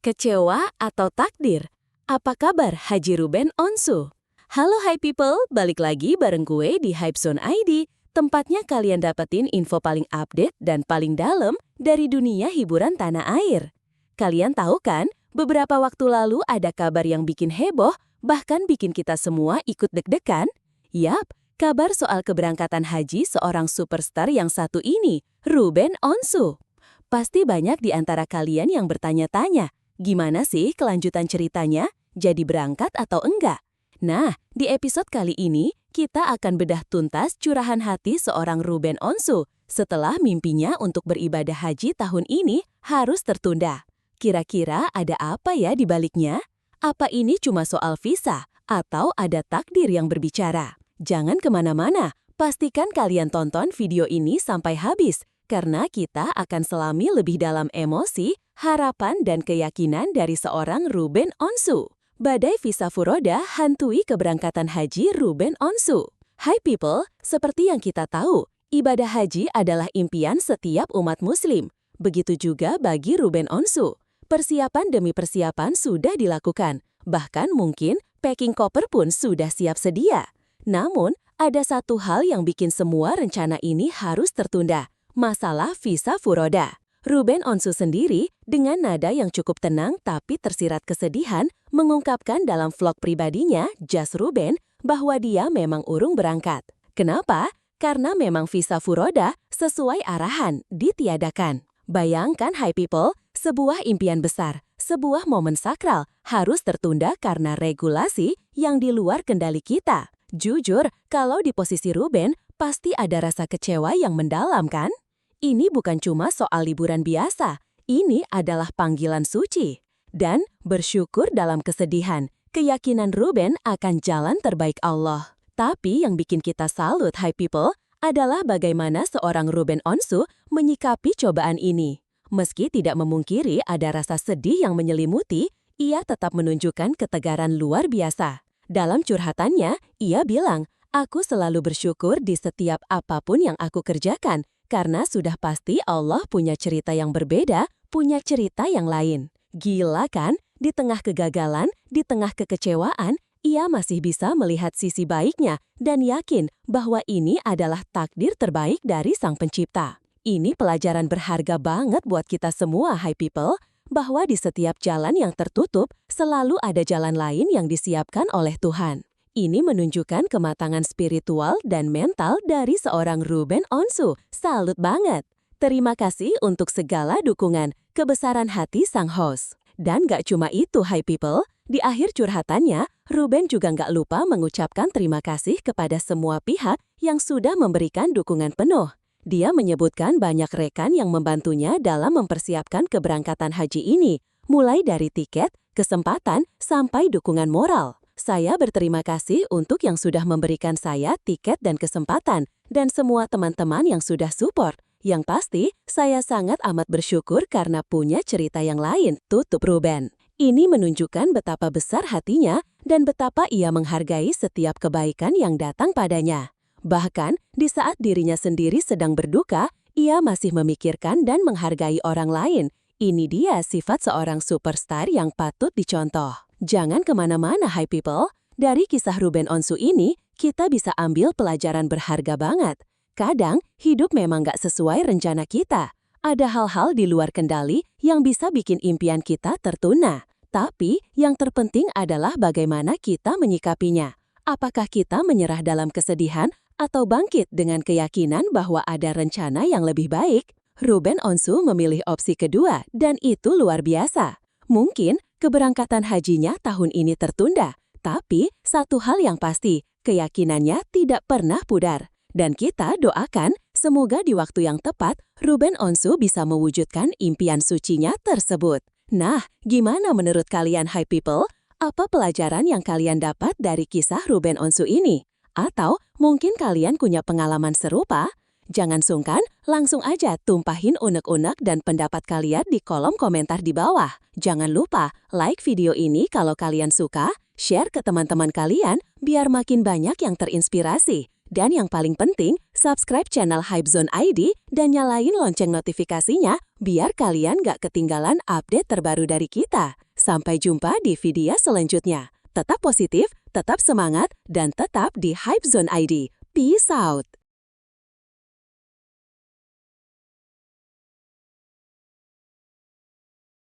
Kecewa atau takdir? Apa kabar Haji Ruben Onsu? Halo Hi People, balik lagi bareng gue di Hype Zone ID, tempatnya kalian dapetin info paling update dan paling dalam dari dunia hiburan tanah air. Kalian tahu kan, beberapa waktu lalu ada kabar yang bikin heboh, bahkan bikin kita semua ikut deg-degan? Yap, kabar soal keberangkatan haji seorang superstar yang satu ini, Ruben Onsu. Pasti banyak di antara kalian yang bertanya-tanya, gimana sih kelanjutan ceritanya? Jadi berangkat atau enggak? Nah, di episode kali ini, kita akan bedah tuntas curahan hati seorang Ruben Onsu setelah mimpinya untuk beribadah haji tahun ini harus tertunda. Kira-kira ada apa ya di baliknya? Apa ini cuma soal visa atau ada takdir yang berbicara? Jangan kemana-mana, pastikan kalian tonton video ini sampai habis, karena kita akan selami lebih dalam emosi, harapan, dan keyakinan dari seorang Ruben Onsu. Badai visa furoda hantui keberangkatan haji Ruben Onsu. Hai people, seperti yang kita tahu, ibadah haji adalah impian setiap umat muslim. Begitu juga bagi Ruben Onsu. Persiapan demi persiapan sudah dilakukan. Bahkan mungkin packing koper pun sudah siap sedia. Namun, ada satu hal yang bikin semua rencana ini harus tertunda. Masalah visa furoda. Ruben Onsu sendiri, dengan nada yang cukup tenang tapi tersirat kesedihan, mengungkapkan dalam vlog pribadinya, Just Ruben, bahwa dia memang urung berangkat. Kenapa? Karena memang visa furoda sesuai arahan, ditiadakan. Bayangkan Hi People, sebuah impian besar, sebuah momen sakral, harus tertunda karena regulasi yang di luar kendali kita. Jujur, kalau di posisi Ruben, pasti ada rasa kecewa yang mendalam kan? Ini bukan cuma soal liburan biasa, ini adalah panggilan suci. Dan bersyukur dalam kesedihan, keyakinan Ruben akan jalan terbaik Allah. Tapi yang bikin kita salut Hi People adalah bagaimana seorang Ruben Onsu menyikapi cobaan ini. Meski tidak memungkiri ada rasa sedih yang menyelimuti, ia tetap menunjukkan ketegaran luar biasa. Dalam curhatannya, ia bilang, "Aku selalu bersyukur di setiap apapun yang aku kerjakan, karena sudah pasti Allah punya cerita yang berbeda, punya cerita yang lain." Gila kan? Di tengah kegagalan, di tengah kekecewaan, ia masih bisa melihat sisi baiknya dan yakin bahwa ini adalah takdir terbaik dari Sang Pencipta. Ini pelajaran berharga banget buat kita semua, Hi People, bahwa di setiap jalan yang tertutup, selalu ada jalan lain yang disiapkan oleh Tuhan. Ini menunjukkan kematangan spiritual dan mental dari seorang Ruben Onsu. Salut banget! Terima kasih untuk segala dukungan, kebesaran hati sang host. Dan gak cuma itu Hi People, di akhir curhatannya, Ruben juga gak lupa mengucapkan terima kasih kepada semua pihak yang sudah memberikan dukungan penuh. Dia menyebutkan banyak rekan yang membantunya dalam mempersiapkan keberangkatan haji ini, mulai dari tiket, kesempatan, sampai dukungan moral. Saya berterima kasih untuk yang sudah memberikan saya tiket dan kesempatan, dan semua teman-teman yang sudah support. Yang pasti, saya sangat amat bersyukur karena punya cerita yang lain, tutup Ruben. Ini menunjukkan betapa besar hatinya dan betapa ia menghargai setiap kebaikan yang datang padanya. Bahkan, di saat dirinya sendiri sedang berduka, ia masih memikirkan dan menghargai orang lain. Ini dia sifat seorang superstar yang patut dicontoh. Jangan kemana-mana Hi People, dari kisah Ruben Onsu ini, kita bisa ambil pelajaran berharga banget. Kadang, hidup memang gak sesuai rencana kita. Ada hal-hal di luar kendali yang bisa bikin impian kita tertunda. Tapi, yang terpenting adalah bagaimana kita menyikapinya. Apakah kita menyerah dalam kesedihan atau bangkit dengan keyakinan bahwa ada rencana yang lebih baik? Ruben Onsu memilih opsi kedua dan itu luar biasa. Mungkin keberangkatan hajinya tahun ini tertunda, tapi satu hal yang pasti, keyakinannya tidak pernah pudar. Dan kita doakan semoga di waktu yang tepat Ruben Onsu bisa mewujudkan impian sucinya tersebut. Nah, gimana menurut kalian Hi People? Apa pelajaran yang kalian dapat dari kisah Ruben Onsu ini? Atau mungkin kalian punya pengalaman serupa? Jangan sungkan, langsung aja tumpahin unek-unek dan pendapat kalian di kolom komentar di bawah. Jangan lupa like video ini kalau kalian suka, share ke teman-teman kalian biar makin banyak yang terinspirasi. Dan yang paling penting, subscribe channel Hypezone ID dan nyalain lonceng notifikasinya biar kalian gak ketinggalan update terbaru dari kita. Sampai jumpa di video selanjutnya. Tetap positif, tetap semangat, dan tetap di Hypezone ID. Peace out!